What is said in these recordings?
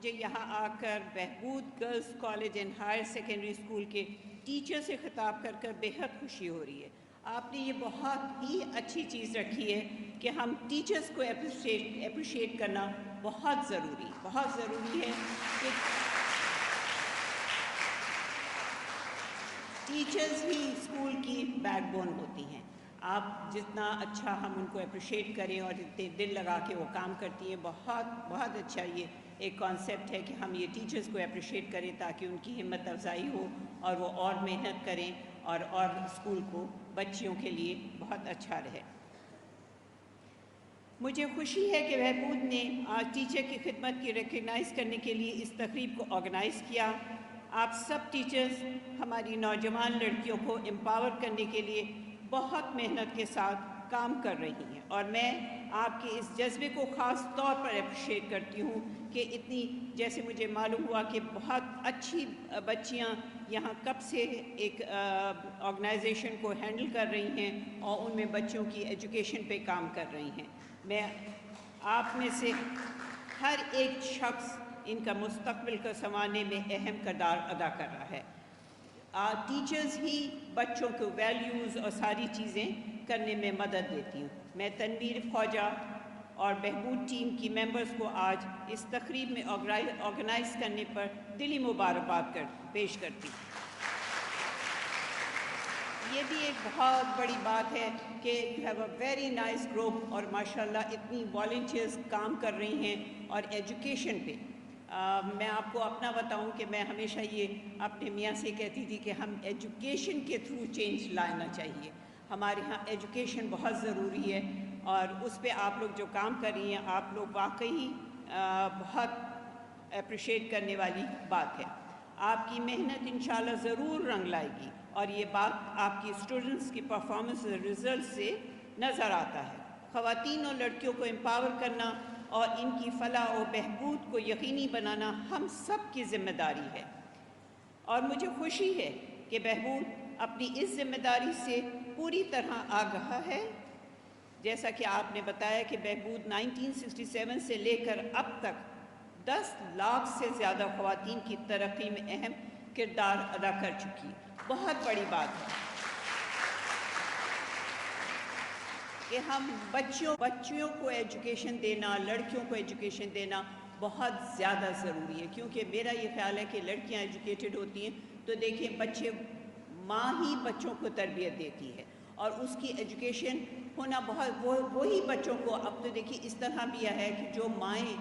مجھے یہاں آ کر Behbood girls college and higher secondary school کے ٹیچر سے خطاب کر کر بےحد خوشی ہو رہی ہے۔ آپ نے یہ بہت ہی اچھی چیز رکھی ہے کہ ہم ٹیچرز کو اپریشیٹ کرنا بہت ضروری ہے کہ ٹیچرز ہی اسکول کی بیک بون ہوتی ہیں۔ آپ جتنا اچھا ہم ان کو اپریشیٹ کریں اور اتنے دل لگا کے وہ کام کرتی ہیں، بہت اچھا یہ ایک کانسیپٹ ہے کہ ہم یہ ٹیچرز کو اپریشیٹ کریں تاکہ ان کی ہمت افزائی ہو اور وہ اور محنت کریں اور اسکول کو بچیوں کے لیے بہت اچھا رہے۔ مجھے خوشی ہے کہ بہبود نے آج ٹیچر کی خدمت کی ریکگنائز کرنے کے لیے اس تقریب کو آرگنائز کیا۔ آپ سب ٹیچرز ہماری نوجوان لڑکیوں کو امپاور کرنے کے لیے بہت محنت کے ساتھ کام کر رہی ہیں، اور میں آپ کے اس جذبے کو خاص طور پر اپریشیٹ کرتی ہوں کہ اتنی جیسے مجھے معلوم ہوا کہ بہت اچھی بچیاں یہاں کب سے ایک آرگنائزیشن کو ہینڈل کر رہی ہیں اور ان میں بچوں کی ایجوکیشن پہ کام کر رہی ہیں۔ میں آپ میں سے ہر ایک شخص ان کا مستقبل کو سنوارنے میں اہم کردار ادا کر رہا ہے۔ ٹیچرز ہی بچوں کو ویلیوز اور ساری چیزیں کرنے میں مدد دیتی ہوں۔ میں تنویر خواجہ اور بہبود ٹیم کی ممبرز کو آج اس تقریب میں آرگنائز کرنے پر دلی مبارکباد پیش کرتی ہوں۔ یہ بھی ایک بہت بڑی بات ہے کہ you have a very nice group, اور ماشاءاللہ اتنی والنٹیئرز کام کر رہی ہیں اور ایجوکیشن پہ۔ میں آپ کو اپنا بتاؤں کہ میں ہمیشہ یہ اپنے میاں سے کہتی تھی کہ ہم ایجوکیشن کے تھرو چینج لانا چاہیے۔ ہمارے ہاں ایجوکیشن بہت ضروری ہے، اور اس پہ آپ لوگ جو کام کر رہی ہیں آپ لوگ واقعی بہت اپریشیٹ کرنے والی بات ہے۔ آپ کی محنت انشاءاللہ ضرور رنگ لائے گی، اور یہ بات آپ کی اسٹوڈنٹس کی پرفارمنس رزلٹ سے نظر آتا ہے۔ خواتین اور لڑکیوں کو امپاور کرنا اور ان کی فلاح و بہبود کو یقینی بنانا ہم سب کی ذمہ داری ہے، اور مجھے خوشی ہے کہ بہبود اپنی اس ذمہ داری سے پوری طرح آگاہ ہے۔ جیسا کہ آپ نے بتایا کہ بہبود 1967 سے لے کر اب تک 10 لاکھ سے زیادہ خواتین کی ترقی میں اہم کردار ادا کر چکی ہے۔ بہت بڑی بات ہے کہ ہم بچیوں کو ایجوکیشن دینا، لڑکیوں کو ایجوکیشن دینا بہت زیادہ ضروری ہے، کیونکہ میرا یہ خیال ہے کہ لڑکیاں ایجوکیٹڈ ہوتی ہیں تو دیکھیں ماں ہی بچوں کو تربیت دیتی ہے، اور اس کی ایجوکیشن ہونا وہی بچوں کو، اب تو دیکھیے اس طرح بھی ہے کہ جو مائیں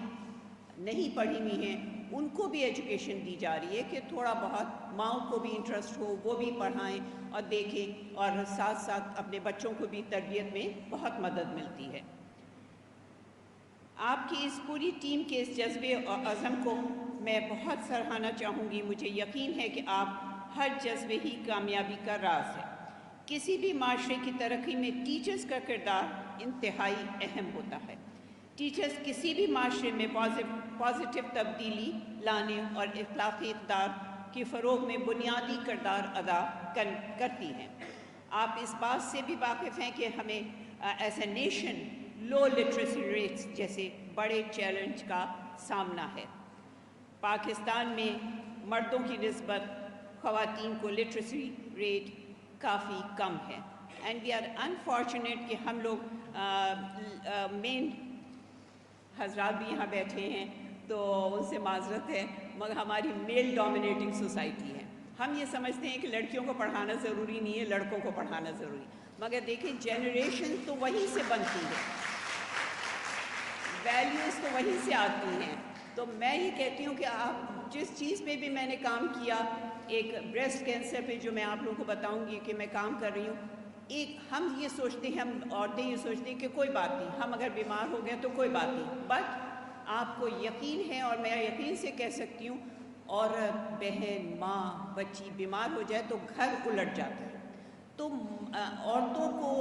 نہیں پڑھی ہوئی ہیں ان کو بھی ایجوکیشن دی جا رہی ہے کہ تھوڑا بہت ماؤں کو بھی انٹرسٹ ہو، وہ بھی پڑھائیں اور دیکھیں، اور ساتھ ساتھ اپنے بچوں کو بھی تربیت میں بہت مدد ملتی ہے۔ آپ کی اس پوری ٹیم کے اس جذبے اور عزم کو میں بہت سراہنا چاہوں گی۔ مجھے یقین ہے کہ آپ ہر جذبے ہی کامیابی کا راز ہے۔ کسی بھی معاشرے کی ترقی میں ٹیچرز کا کردار انتہائی اہم ہوتا ہے۔ ٹیچرز کسی بھی معاشرے میں پازیٹیو تبدیلی لانے اور اخلاقی اقدار کے فروغ میں بنیادی کردار ادا کرتی ہیں۔ آپ اس بات سے بھی واقف ہیں کہ ہمیں as a nation low literacy rates جیسے بڑے چیلنج کا سامنا ہے۔ پاکستان میں مردوں کی نسبت خواتین کو لٹریسی ریٹ کافی کم ہے، اینڈ وی آر انفارچونیٹ کہ ہم لوگ مین حضرات بھی یہاں بیٹھے ہیں تو ان سے معذرت ہے، مگر ہماری میل ڈومینیٹنگ سوسائٹی ہے۔ ہم یہ سمجھتے ہیں کہ لڑکیوں کو پڑھانا ضروری نہیں ہے، لڑکوں کو پڑھانا ضروری، مگر دیکھیں جنریشن تو وہیں سے بنتی ہے، ویلیوز تو وہیں سے آتی ہیں۔ تو میں یہ کہتی ہوں کہ آپ جس چیز پہ بھی میں نے کام کیا، ایک بریسٹ کینسر پہ جو میں آپ لوگوں کو بتاؤں گی کہ میں کام کر رہی ہوں، ہم یہ سوچتے ہیں، ہم عورتیں یہ سوچتی ہیں کہ کوئی بات نہیں، ہم اگر بیمار ہو گئے تو کوئی بات نہیں، بٹ آپ کو یقین ہے، اور میں یقین سے کہہ سکتی ہوں، عورت، بہن، ماں، بچی بیمار ہو جائے تو گھر الٹ جاتا ہے۔ تو عورتوں کو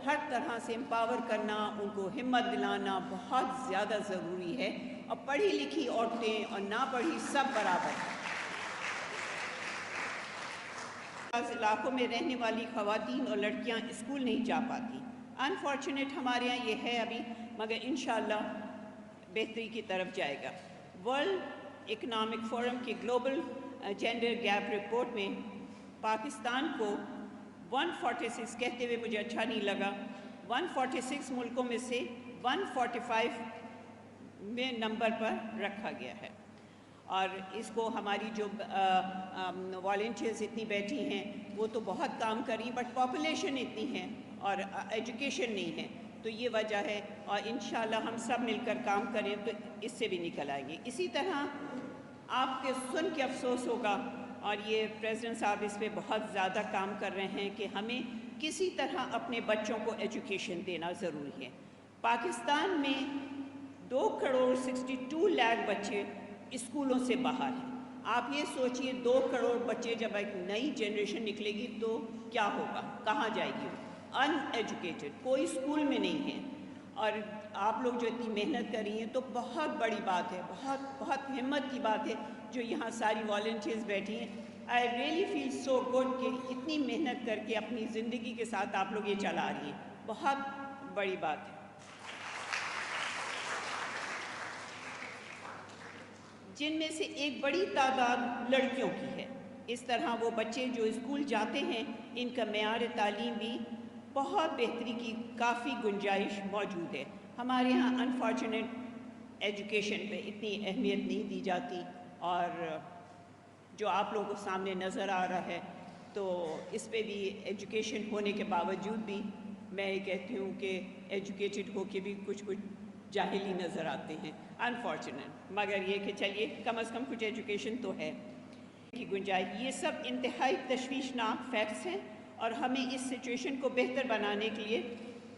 ہر طرح سے امپاور کرنا، ان کو ہمت دلانا بہت زیادہ ضروری ہے، اور پڑھی لکھی عورتیں اور نہ پڑھی سب برابر ہیں۔ بعض علاقوں میں رہنے والی خواتین اور لڑکیاں اسکول نہیں جا پاتی، انفارچونیٹ ہمارے یہاں یہ ہے ابھی، مگر انشاءاللہ بہتری کی طرف جائے گا۔ ورلڈ اکنامک فورم کی گلوبل جینڈر گیپ رپورٹ میں پاکستان کو 146 کہتے ہوئے مجھے اچھا نہیں لگا، 146 ملکوں میں سے 145 میں نمبر پر رکھا گیا ہے۔ اور اس کو ہماری جو والنٹیئرز اتنی بیٹھی ہیں وہ تو بہت کام کر رہی ہیں، بٹ پاپولیشن اتنی ہے اور ایجوکیشن نہیں ہے، تو یہ وجہ ہے۔ اور انشاءاللہ ہم سب مل کر کام کریں تو اس سے بھی نکل آئیں گے۔ اسی طرح آپ کے سن کے افسوس ہوگا، اور یہ پریزیڈنٹ صاحب اس پہ بہت زیادہ کام کر رہے ہیں کہ ہمیں کسی طرح اپنے بچوں کو ایجوکیشن دینا ضروری ہے۔ پاکستان میں 2.62 کروڑ بچے اسکولوں سے باہر ہیں۔ آپ یہ سوچئے 2 کروڑ بچے جب ایک نئی جنریشن نکلے گی تو کیا ہوگا، کہاں جائے گی؟ ان ایجوکیٹڈ، کوئی اسکول میں نہیں ہے۔ اور آپ لوگ جو اتنی محنت کر رہی ہیں تو بہت بڑی بات ہے، بہت ہمت کی بات ہے جو یہاں ساری والنٹیئرز بیٹھی ہیں۔ I really feel so good کہ اتنی محنت کر کے اپنی زندگی کے ساتھ آپ لوگ یہ چلا رہی ہیں، بہت بڑی بات ہے۔ جن میں سے ایک بڑی تعداد لڑکیوں کی ہے۔ اس طرح وہ بچے جو اسکول جاتے ہیں ان کا معیار تعلیم بھی بہت بہتری کی کافی گنجائش موجود ہے۔ ہمارے ہاں انفارچونیٹ ایجوکیشن پہ اتنی اہمیت نہیں دی جاتی، اور جو آپ لوگوں کو سامنے نظر آ رہا ہے تو اس پہ بھی ایجوکیشن ہونے کے باوجود بھی میں یہ کہتی ہوں کہ ایجوکیٹڈ ہو کے بھی کچھ جاہلی نظر آتے ہیں، انفارچونیٹ۔ مگر یہ کہ چلیے کم از کم کچھ ایجوکیشن تو ہے کی گنجائش۔ یہ سب انتہائی تشویشناک فیکٹس ہیں، اور ہمیں اس سچویشن کو بہتر بنانے کے لیے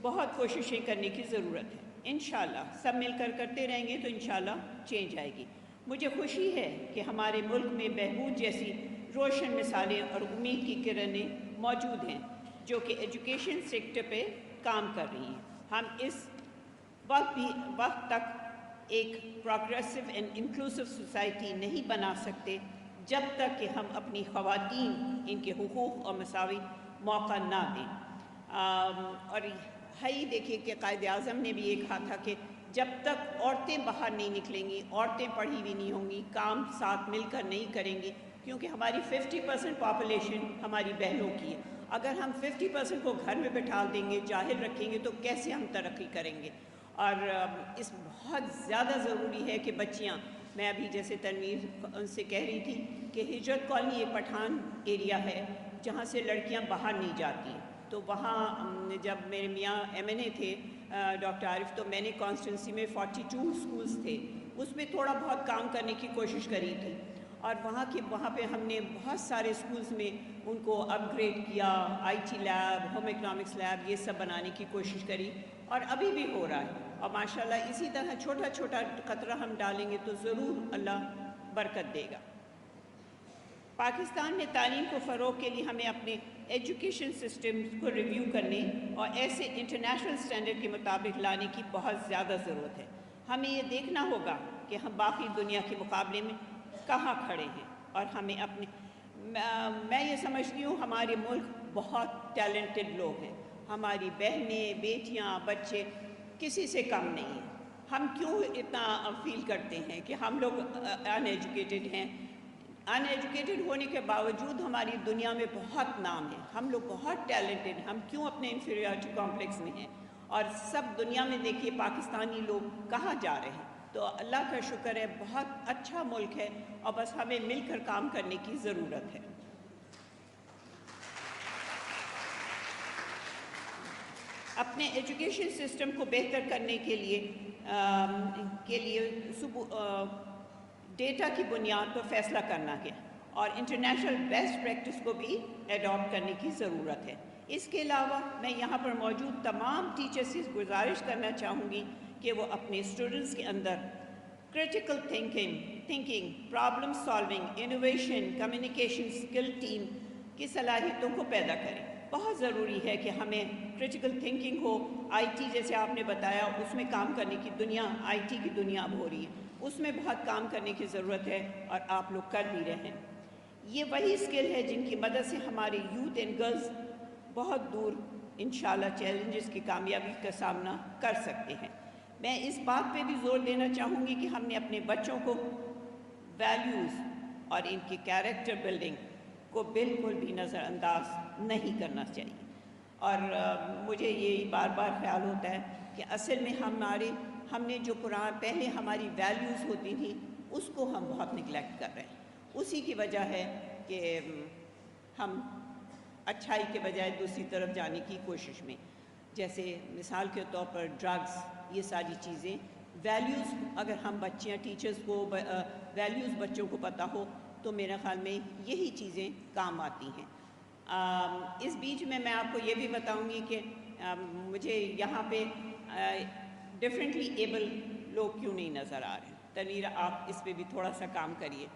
بہت کوششیں کرنے کی ضرورت ہے۔ انشاءاللہ سب مل کر کرتے رہیں گے تو انشاءاللہ چینج آئے گی۔ مجھے خوشی ہے کہ ہمارے ملک میں بہبود جیسی روشن مثالیں اور امید کی کرنیں موجود ہیں جو کہ ایجوکیشن سیکٹر پہ کام کر رہی ہیں۔ ہم اس وقت تک ایک پروگریسو اینڈ انکلوسیو سوسائٹی نہیں بنا سکتے جب تک کہ ہم اپنی خواتین ان کے حقوق اور مساوی موقع نہ دیں۔ اور ہی دیکھیے کہ قائد اعظم نے بھی یہ کہا تھا کہ جب تک عورتیں باہر نہیں نکلیں گی، عورتیں پڑھی ہوئی نہیں ہوں گی، کام ساتھ مل کر نہیں کریں گی، کیونکہ ہماری 50% پاپولیشن ہماری بہنوں کی ہے۔ اگر ہم 50% کو گھر میں بٹھا دیں گے، جاہل رکھیں گے تو کیسے ہم ترقی کریں گے؟ اور اس بہت زیادہ ضروری ہے کہ بچیاں، میں ابھی جیسے تنویر ان سے کہہ رہی تھی کہ ہجرت کالونی ایک پٹھان ایریا ہے جہاں سے لڑکیاں باہر نہیں جاتی، تو وہاں جب میرے میاں MNA تھے ڈاکٹر عارف، تو میں نے کانسٹیٹوئنسی میں 42 اسکولز تھے، اس میں تھوڑا بہت کام کرنے کی کوشش کری تھی، اور وہاں پہ ہم نے بہت سارے اسکولز میں ان کو اپ گریڈ کیا، IT lab, home economics lab, یہ سب بنانے کی کوشش کری، اور ابھی بھی ہو رہا ہے۔ اور ماشاءاللہ اسی طرح چھوٹا چھوٹا قطرہ ہم ڈالیں گے تو ضرور اللہ برکت دے گا۔ پاکستان میں تعلیم کو فروغ کے لیے ہمیں اپنے ایجوکیشن سسٹم کو ریویو کرنے اور ایسے انٹرنیشنل سٹینڈرڈ کے مطابق لانے کی بہت زیادہ ضرورت ہے۔ ہمیں یہ دیکھنا ہوگا کہ ہم باقی دنیا کے مقابلے میں کہاں کھڑے ہیں، اور ہمیں میں یہ سمجھتی ہوں ہمارے ملک بہت ٹیلنٹڈ لوگ ہیں، ہماری بہنیں، بیٹیاں، بچے کسی سے کم نہیں ہیں۔ ہم کیوں اتنا فیل کرتے ہیں کہ ہم لوگ ان ایجوکیٹڈ ہیں؟ ان ایجوکیٹڈ ہونے کے باوجود ہماری دنیا میں بہت نام ہے، ہم لوگ بہت ٹیلنٹڈ ہیں، ہم کیوں اپنے انفیریورٹی کمپلیکس میں ہیں؟ اور سب دنیا میں دیکھیے پاکستانی لوگ کہاں جا رہے ہیں۔ تو اللہ کا شکر ہے، بہت اچھا ملک ہے، اور بس ہمیں مل کر کام کرنے کی ضرورت ہے۔ اپنے ایجوکیشن سسٹم کو بہتر کرنے کے لیے ڈیٹا کی بنیاد پر فیصلہ کرنا ہے، اور انٹرنیشنل بیسٹ پریکٹس کو بھی ایڈاپٹ کرنے کی ضرورت ہے۔ اس کے علاوہ میں یہاں پر موجود تمام ٹیچرز سے گزارش کرنا چاہوں گی کہ وہ اپنے اسٹوڈنٹس کے اندر critical thinking, problem solving, innovation, communication skill team کی صلاحیتوں کو پیدا کریں۔ بہت ضروری ہے کہ ہمیں کریٹیکل تھنکنگ ہو۔ IT جیسے آپ نے بتایا، اس میں کام کرنے کی دنیا، IT کی دنیا اب ہو رہی ہے، اس میں بہت کام کرنے کی ضرورت ہے، اور آپ لوگ کر بھی رہے ہیں۔ یہ وہی اسکل ہے جن کی مدد سے ہمارے یوتھ اینڈ گرلز بہت دور انشاءاللہ چیلنجز کی کامیابی کا سامنا کر سکتے ہیں۔ میں اس بات پہ بھی زور دینا چاہوں گی کہ ہم نے اپنے بچوں کو ویلیوز اور ان کی کیریکٹر بلڈنگ کو بالکل بھی نظر انداز نہیں کرنا چاہیے. اور مجھے یہ بار بار خیال ہوتا ہے کہ اصل میں ہم نے جو پہلے ہماری ویلیوز ہوتی تھیں اس کو ہم بہت نگلیکٹ کر رہے ہیں. اسی کی وجہ ہے کہ ہم اچھائی کے بجائے دوسری طرف جانے کی کوشش میں، جیسے مثال کے طور پر ڈرگس، یہ ساری چیزیں. ویلیوز اگر ہم ٹیچرز کو ویلیوز بچوں کو پتہ ہو تو میرے خیال میں یہی چیزیں کام آتی ہیں. اس بیچ میں آپ کو یہ بھی بتاؤں گی کہ مجھے یہاں پہ ڈفرینٹلی ایبل لوگ کیوں نہیں نظر آ رہے ہیں. تنویر، آپ اس پہ بھی تھوڑا سا کام کریے.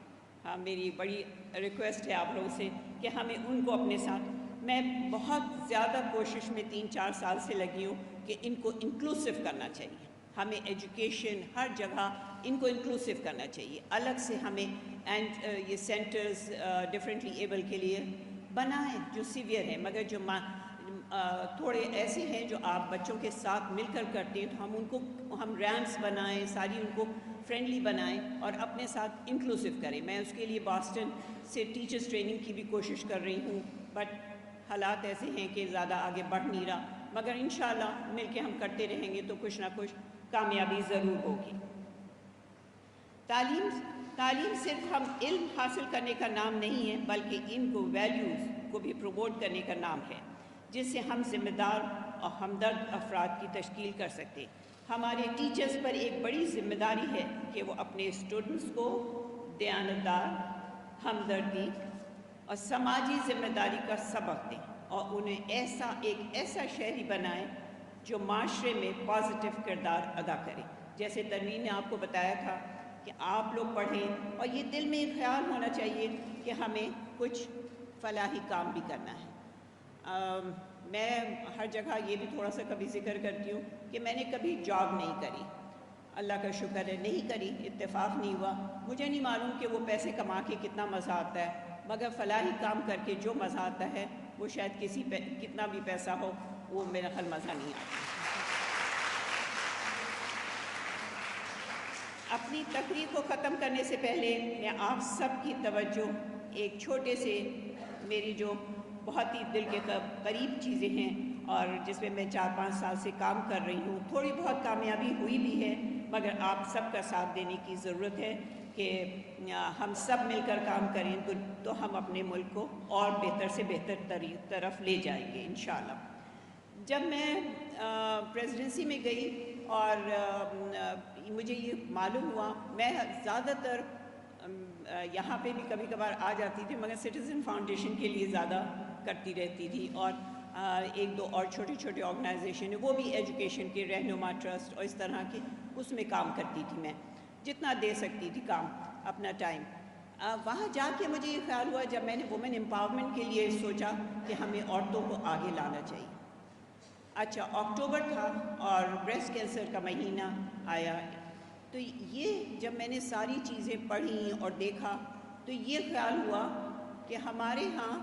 ہاں، میری بڑی ریکویسٹ ہے آپ لوگوں سے کہ ہمیں ان کو اپنے ساتھ، میں بہت زیادہ کوشش میں 3-4 سال سے لگی ہوں کہ ان کو انکلوسیو کرنا چاہیے. ہمیں ایجوکیشن ہر جگہ ان کو انکلوسیو کرنا چاہیے. الگ سے ہمیں یہ سینٹرز ڈفرینٹلی ایبل کے لیے بنائیں جو سیویئر ہیں، مگر جو تھوڑے ایسے ہیں جو آپ بچوں کے ساتھ مل کر کرتے ہیں تو ہم ریمپس بنائیں، ساری ان کو فرینڈلی بنائیں اور اپنے ساتھ انکلوسیو کریں. میں اس کے لیے باسٹن سے ٹیچرز ٹریننگ کی بھی کوشش کر رہی ہوں، بٹ حالات ایسے ہیں کہ زیادہ آگے بڑھ نہیں رہا، مگر انشاءاللہ مل کے ہم کرتے رہیں گے تو کچھ نہ کچھ کامیابی ضرور ہوگی. تعلیم صرف ہم علم حاصل کرنے کا نام نہیں ہے، بلکہ ان کو ویلیوز کو بھی پروموٹ کرنے کا نام ہے، جس سے ہم ذمہ دار اور ہمدرد افراد کی تشکیل کر سکتے. ہمارے ٹیچرز پر ایک بڑی ذمہ داری ہے کہ وہ اپنے اسٹوڈنٹس کو دیانتدار، ہمدردی اور سماجی ذمہ داری کا سبق دیں اور انہیں ایک ایسا شہری بنائیں جو معاشرے میں پازیٹیو کردار ادا کرے. جیسے تنویر نے آپ کو بتایا تھا کہ آپ لوگ پڑھیں اور یہ دل میں ایک خیال ہونا چاہیے کہ ہمیں کچھ فلاحی کام بھی کرنا ہے. میں ہر جگہ یہ بھی تھوڑا سا کبھی ذکر کرتی ہوں کہ میں نے کبھی جاب نہیں کری، اللہ کا شکر ہے نہیں کری، اتفاق نہیں ہوا. مجھے نہیں معلوم کہ وہ پیسے کما کے کتنا مزہ آتا ہے، مگر فلاحی کام کر کے جو مزہ آتا ہے وہ شاید کتنا بھی پیسہ ہو وہ میرا خیال مزہ نہیں آتا. اپنی تقریر کو ختم کرنے سے پہلے میں آپ سب کی توجہ ایک چھوٹے سے، میری جو بہت ہی دل کے قریب چیزیں ہیں اور جس میں میں 4-5 سال سے کام کر رہی ہوں، تھوڑی بہت کامیابی ہوئی بھی ہے، مگر آپ سب کا ساتھ دینے کی ضرورت ہے کہ ہم سب مل کر کام کریں تو ہم اپنے ملک کو اور بہتر سے بہتر طرف لے جائیں گے انشاءاللہ. جب میں پریزیڈنسی میں گئی اور مجھے یہ معلوم ہوا، میں زیادہ تر یہاں پہ بھی کبھی کبھار آ جاتی تھی، مگر سٹیزن فاؤنڈیشن کے لیے زیادہ کرتی رہتی تھی، اور 1-2 اور چھوٹی چھوٹی آرگنائزیشن ہے وہ بھی ایجوکیشن کے، رہنما ٹرسٹ اور اس طرح کے، اس میں کام کرتی تھی. میں جتنا دے سکتی تھی کام اپنا ٹائم. وہاں جا کے مجھے یہ خیال ہوا جب میں نے وومن امپاورمنٹ کے لیے سوچا کہ ہمیں عورتوں کو آگے لانا چاہیے. اچھا، اکتوبر تھا اور بریسٹ کینسر کا مہینہ آیا، تو یہ جب میں نے ساری چیزیں پڑھیں اور دیکھا تو یہ خیال ہوا کہ ہمارے ہاں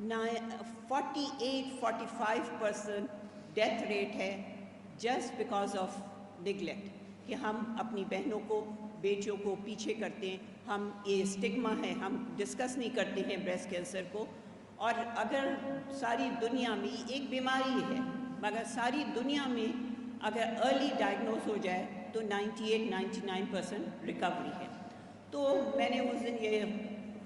48-45% ڈیتھ ریٹ ہے جسٹ بیکاز آف نگلیکٹ، کہ ہم اپنی بہنوں کو، بیٹیوں کو پیچھے کرتے ہیں. ہم یہ اسٹگما ہے، ہم ڈسکس نہیں کرتے ہیں بریسٹ کینسر کو. اور اگر ساری دنیا میں ایک بیماری ہے، مگر ساری دنیا میں اگر ارلی ڈائگنوز ہو جائے تو 98-99% ریکوری ہے. تو میں نے اس دن یہ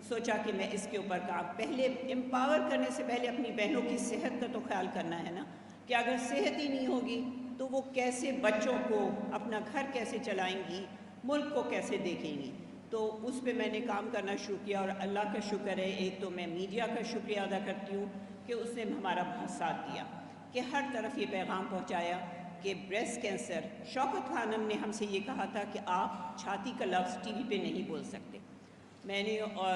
سوچا کہ میں اس کے اوپر پہلے امپاور کرنے سے پہلے اپنی بہنوں کی صحت کا تو خیال کرنا ہے نا، کہ اگر صحت ہی نہیں ہوگی تو وہ کیسے بچوں کو، اپنا گھر کیسے چلائیں گی، ملک کو کیسے دیکھیں گی. تو اس پہ میں نے کام کرنا شروع کیا اور اللہ کا شکر ہے، ایک تو میں میڈیا کا شکریہ ادا کرتی ہوں کہ اس نے ہمارا بہت ساتھ دیا، کہ ہر طرف یہ پیغام پہنچایا کہ بریسٹ کینسر. شوکت خانم نے ہم سے یہ کہا تھا کہ آپ چھاتی کا لفظ ٹی وی پہ نہیں بول سکتے. میں نے اور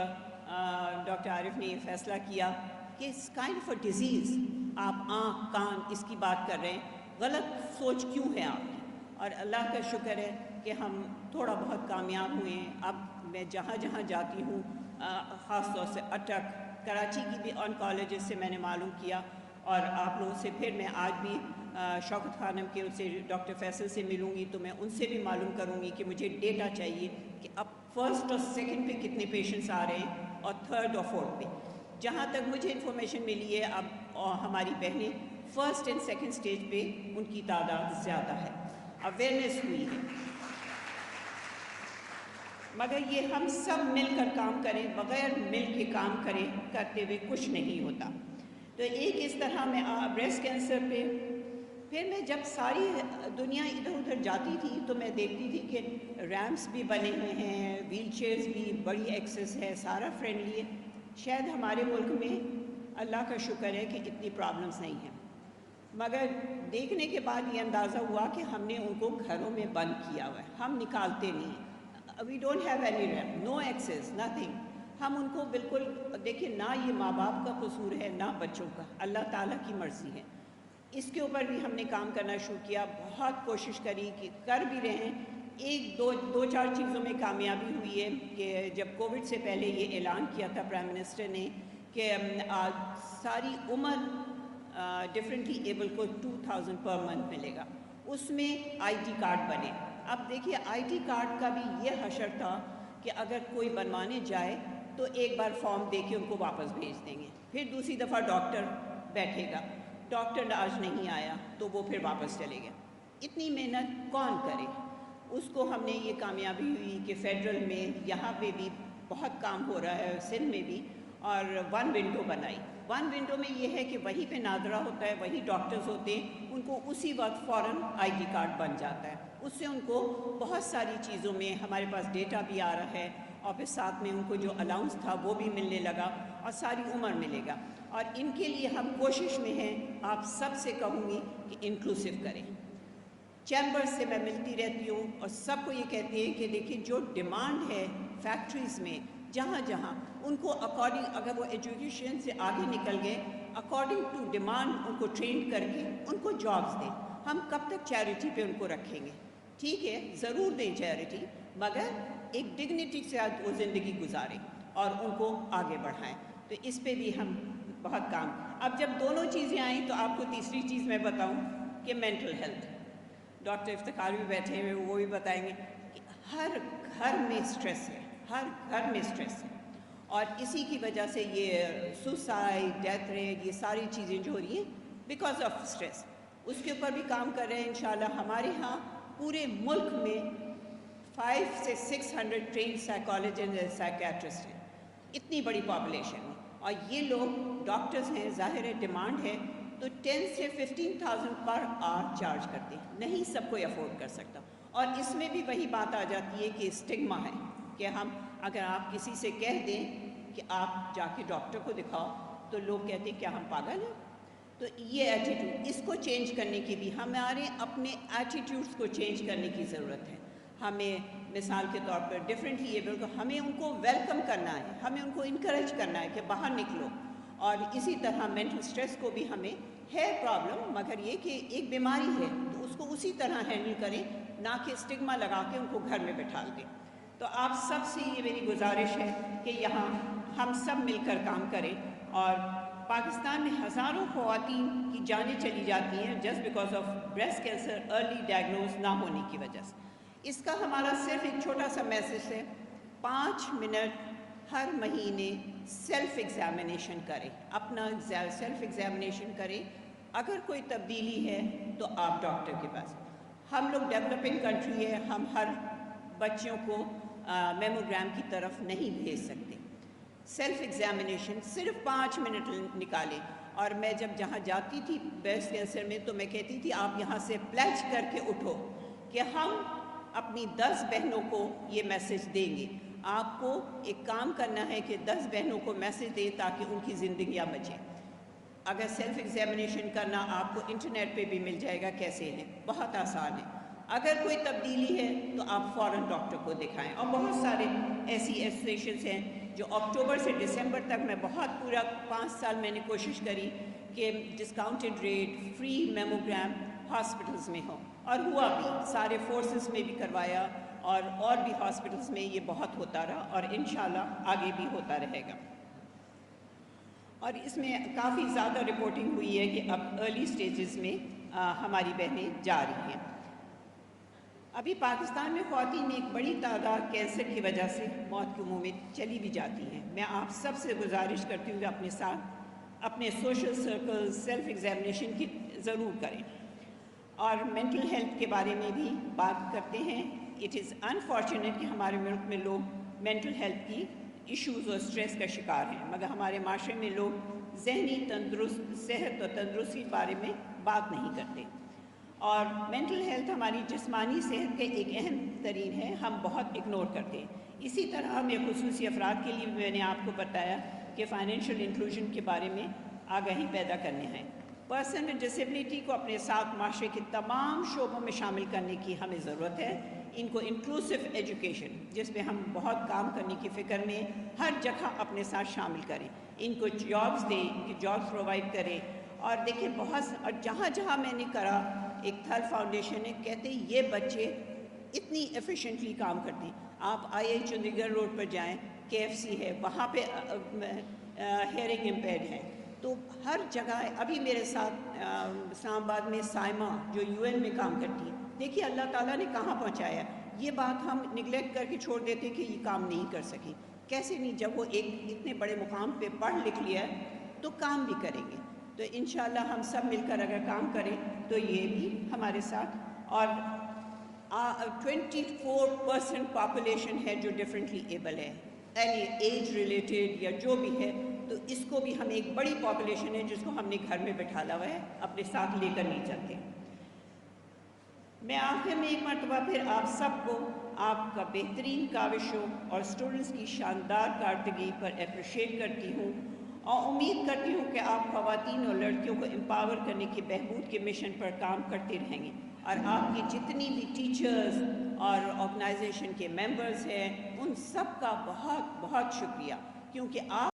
ڈاکٹر عارف نے یہ فیصلہ کیا کہ اس کائنڈ آف اے ڈیزیز، آپ آنکھ کان اس کی بات کر رہے ہیں، غلط سوچ کیوں ہے آپ کی. اور اللہ کا شکر ہے کہ ہم تھوڑا بہت کامیاب ہوئے ہیں. اب میں جہاں جہاں جاتی ہوں، خاص طور سے اٹک، کراچی کی بھی آنکالوجسٹ سے میں نے معلوم کیا، اور آپ لوگوں سے پھر میں آج بھی شوکت خانم کے سے ڈاکٹر فیصل سے ملوں گی تو میں ان سے بھی معلوم کروں گی کہ مجھے ڈیٹا چاہیے کہ اب فرسٹ اور سیکنڈ پہ کتنے پیشنٹس آ رہے ہیں اور تھرڈ اور فورتھ پہ. جہاں تک مجھے انفارمیشن ملی ہے اب ہماری بہنیں فرسٹ اینڈ سیکنڈ سٹیج پہ ان کی تعداد زیادہ ہے, اویئرنیس ہوئی ہے. مگر یہ ہم سب مل کر کام کریں, بغیر مل کے کام کرتے ہوئے کچھ نہیں ہوتا. تو ایک اس طرح میں بریسٹ کینسر پہ پھر میں جب ساری دنیا ادھر ادھر جاتی تھی تو میں دیکھتی تھی کہ ریمپس بھی بنے ہوئے ہیں, ویل چیئرز بھی, بڑی ایکسیس ہے, سارا فرینڈلی ہے. شاید ہمارے ملک میں اللہ کا شکر ہے کہ اتنی پرابلمس نہیں ہیں. مگر دیکھنے کے بعد یہ اندازہ ہوا کہ ہم نے ان کو گھروں میں بند کیا ہوا ہے, ہم نکالتے نہیں ہیں. We don't have any ramp, no access, nothing. ہم ان کو بالکل دیکھیں, نہ یہ ماں باپ کا قصور ہے نہ بچوں کا, اللہ تعالیٰ کی مرضی ہے. اس کے اوپر بھی ہم نے کام کرنا شروع کیا, بہت کوشش کری کہ کر بھی رہے ہیں. ایک دو چار چیزوں میں کامیابی ہوئی ہے کہ جب کووڈ سے پہلے یہ اعلان کیا تھا پرائم منسٹر نے کہ ساری عمر ڈفرینٹلی ایبل کو 2000 پر منتھ ملے گا, اس میں آئی ٹی کارڈ بنے. اب دیکھیے آئی ٹی کارڈ کا بھی یہ حشر تھا کہ اگر کوئی بنوانے جائے تو ایک بار فارم دے کے ان کو واپس بھیج دیں گے, پھر دوسری دفعہ ڈاکٹر بیٹھے گا, ڈاکٹر آج نہیں آیا تو وہ پھر واپس چلے گئے. اتنی محنت کون کرے؟ اس کو ہم نے یہ کامیابی ہوئی کہ فیڈرل میں یہاں پہ بھی بہت کام ہو رہا ہے, سندھ میں بھی, اور 1 ونڈو بنائی. 1 ونڈو میں یہ ہے کہ وہیں پہ نادرہ ہوتا ہے, وہی ڈاکٹرز ہوتے ہیں, ان کو اسی وقت فوراً آئی ڈی کارڈ بن جاتا ہے. اس سے ان کو بہت ساری چیزوں میں ہمارے پاس ڈیٹا بھی آ رہا ہے, اور پھر ساتھ میں ان کو جو الاؤنس تھا وہ بھی ملنے لگا, اور ساری عمر ملے گا. اور ان کے لیے ہم کوشش میں ہیں, آپ سب سے کہوں گی کہ انکلوسیو کریں. چیمبر سے میں ملتی رہتی ہوں اور سب کو یہ کہتے ہیں کہ دیکھیں جو ڈیمانڈ ہے فیکٹریز میں جہاں جہاں ان کو اکارڈنگ, اگر وہ ایجوکیشن سے آگے نکل گئے, اکارڈنگ ٹو ڈیمانڈ ان کو ٹرین کر کے ان کو جابز دیں. ہم کب تک چیریٹی پہ ان کو رکھیں گے؟ ٹھیک ہے ضرور دیں چیریٹی, مگر ایک ڈگنیٹی کے ساتھ وہ زندگی گزاریں اور ان کو آگے بڑھائیں. تو اس پہ بھی ہم بہت کام. اب جب دونوں چیزیں آئیں تو آپ کو تیسری چیز میں بتاؤں کہ مینٹل ہیلتھ. ڈاکٹر افتخار بھی بیٹھے ہوئے, وہ بھی بتائیں گے کہ ہر گھر میں سٹریس ہے, ہر گھر میں سٹریس ہے, اور اسی کی وجہ سے یہ سوسائڈ, ڈیتھ ریٹ, یہ ساری چیزیں جو ہو رہی ہیں بیکاز آف سٹریس. اس کے اوپر بھی کام کر رہے ہیں انشاءاللہ. ہمارے ہاں پورے ملک میں 500 سے 600 ٹرینڈ سائیکالوجسٹ اینڈ سائیکیٹرسٹ ہیں, اتنی بڑی پاپولیشن ہے. اور یہ لوگ ڈاکٹرز ہیں, ظاہر ہے ڈیمانڈ ہے, تو 10 سے 15,000 پر آور چارج کرتے ہیں. نہیں سب کوئی افورڈ کر سکتا. اور اس میں بھی وہی بات آ جاتی ہے کہ اسٹگما ہے کہ ہم اگر آپ کسی سے کہہ دیں کہ آپ جا کے ڈاکٹر کو دکھاؤ تو لوگ کہتے ہیں کیا ہم پاگل ہیں. تو یہ ایٹیٹیوڈ, اس کو چینج کرنے کی بھی ہمارے اپنے ایٹیٹیوڈس کو چینج کرنے کی ضرورت ہے. ہمیں مثال کے طور پر ڈفرینٹلی ایبل کو ہمیں ان کو ویلکم کرنا ہے, ہمیں ان کو انکریج کرنا ہے کہ باہر نکلو. اور اسی طرح مینٹل سٹریس کو بھی ہمیں ہے پرابلم, مگر یہ کہ ایک بیماری ہے تو اس کو اسی طرح ہینڈل کریں, نہ کہ اسٹگما لگا کے ان کو گھر میں بٹھا دیں. تو آپ سب سے یہ میری گزارش ہے کہ یہاں ہم سب مل کر کام کریں. اور پاکستان میں ہزاروں خواتین کی جانیں چلی جاتی ہیں just because of breast cancer early diagnose نہ ہونے کی وجہ سے. اس کا ہمارا صرف ایک چھوٹا سا میسج ہے, 5 منٹ ہر مہینے سیلف ایگزامینیشن کریں, اپنا سیلف ایگزامینیشن کریں. اگر کوئی تبدیلی ہے تو آپ ڈاکٹر کے پاس. ہم لوگ ڈیولپنگ کنٹری ہے, ہم ہر بچوں کو میموگرام کی طرف نہیں بھیج سکتے. سیلف ایگزامینیشن صرف 5 منٹ نکالیں. اور میں جہاں جاتی تھی بریسٹ کینسر میں تو میں کہتی تھی آپ یہاں سے پلیج کر کے اٹھو کہ ہم اپنی 10 بہنوں کو یہ میسج دیں گے. آپ کو ایک کام کرنا ہے کہ 10 بہنوں کو میسج دیں تاکہ ان کی زندگیاں بچیں. اگر سیلف ایگزامینیشن کرنا آپ کو انٹرنیٹ پہ بھی مل جائے گا کیسے ہے, بہت آسان ہے. اگر کوئی تبدیلی ہے تو آپ فوراً ڈاکٹر کو دکھائیں. اور بہت سارے ایسی ایسوسیشنز ہیں جو اکتوبر سے دسمبر تک میں بہت پورا 5 سال میں نے کوشش کری کہ ڈسکاؤنٹڈ ریٹ فری میموگرام ہاسپٹلز میں ہو, اور ہوا بھی. سارے فورسز میں بھی کروایا اور بھی ہاسپٹلز میں یہ بہت ہوتا رہا, اور انشاءاللہ آگے بھی ہوتا رہے گا. اور اس میں کافی زیادہ رپورٹنگ ہوئی ہے کہ اب ارلی سٹیجز میں ہماری بہنیں جا رہی ہیں. ابھی پاکستان میں خواتین میں ایک بڑی تعداد کینسر کی وجہ سے موت کے منہ میں چلی بھی جاتی ہیں. میں آپ سب سے گزارش کرتی ہوں کہ اپنے ساتھ اپنے سوشل سرکل سیلف ایگزامینیشن کی ضرور کریں. اور مینٹل ہیلتھ کے بارے میں بھی بات کرتے ہیں. اٹ از انفارچونیٹ کہ ہمارے ملک میں لوگ مینٹل ہیلتھ کی ایشوز اور اسٹریس کا شکار ہیں، مگر ہمارے معاشرے میں لوگ ذہنی صحت اور تندرستی کے بارے میں بات نہیں کرتے. اور مینٹل ہیلتھ ہماری جسمانی صحت کے ایک اہم ترین ہے، ہم بہت اگنور کرتے ہیں. اسی طرح ہمیں خصوصی افراد کے لیے میں نے آپ کو بتایا کہ فائنینشیل انکلوژن کے بارے میں آگاہی پیدا کرنے ہیں. پرسن ود ڈسیبلٹی کو اپنے ساتھ معاشرے کے تمام شعبوں میں شامل کرنے کی ہمیں ضرورت ہے. ان کو انکلوسیو ایجوکیشن، جس پہ ہم بہت کام کرنے کی فکر میں، ہر جگہ اپنے ساتھ شامل کریں. ان کو جابس دیں، ان کی جابس پرووائڈ کریں. اور دیکھیں اور جہاں جہاں میں نے کرا، ایک تھل فاؤنڈیشن ہے، کہتے ہیں یہ بچے اتنی ایفیشینٹلی کام کرتے ہیں. آپ چندی گڑھ روڈ پر جائیں، KFC ہے، وہاں پہ ہیئرنگ امپیئرڈ ہیں. تو ہر جگہ ابھی میرے ساتھ اسلام آباد میں سائمہ جو UN میں کام کرتی ہے، دیکھیے اللہ تعالیٰ نے کہاں پہنچایا. یہ بات ہم نگلیکٹ کر کے چھوڑ دیتے کہ یہ کام نہیں کر سکی. کیسے نہیں، جب وہ ایک اتنے بڑے مقام پہ پڑھ لکھ لیا ہے تو کام بھی کریں گے. تو انشاءاللہ ہم سب مل کر اگر کام کریں تو یہ بھی ہمارے ساتھ. اور 24% پاپولیشن ہے جو ڈفرینٹلی ایبل ہے، اینی ایج ریلیٹڈ یا جو بھی ہے. تو اس کو بھی ہم ایک بڑی پاپولیشن ہے جس کو ہم نے گھر میں بٹھالا ہوا ہے، اپنے ساتھ لے کر نہیں چلتے. میں آخر میں ایک مرتبہ پھر آپ سب کو آپ کا بہترین کاوشوں اور اسٹوڈنٹس کی شاندار کارکردگی پر اپریشیٹ کرتی ہوں، اور امید کرتی ہوں کہ آپ خواتین اور لڑکیوں کو امپاور کرنے کے بہبود کے مشن پر کام کرتے رہیں گے. اور آپ کی جتنی بھی ٹیچرز اور آرگنائزیشن کے ممبرز ہیں، ان سب کا بہت بہت شکریہ، کیونکہ آپ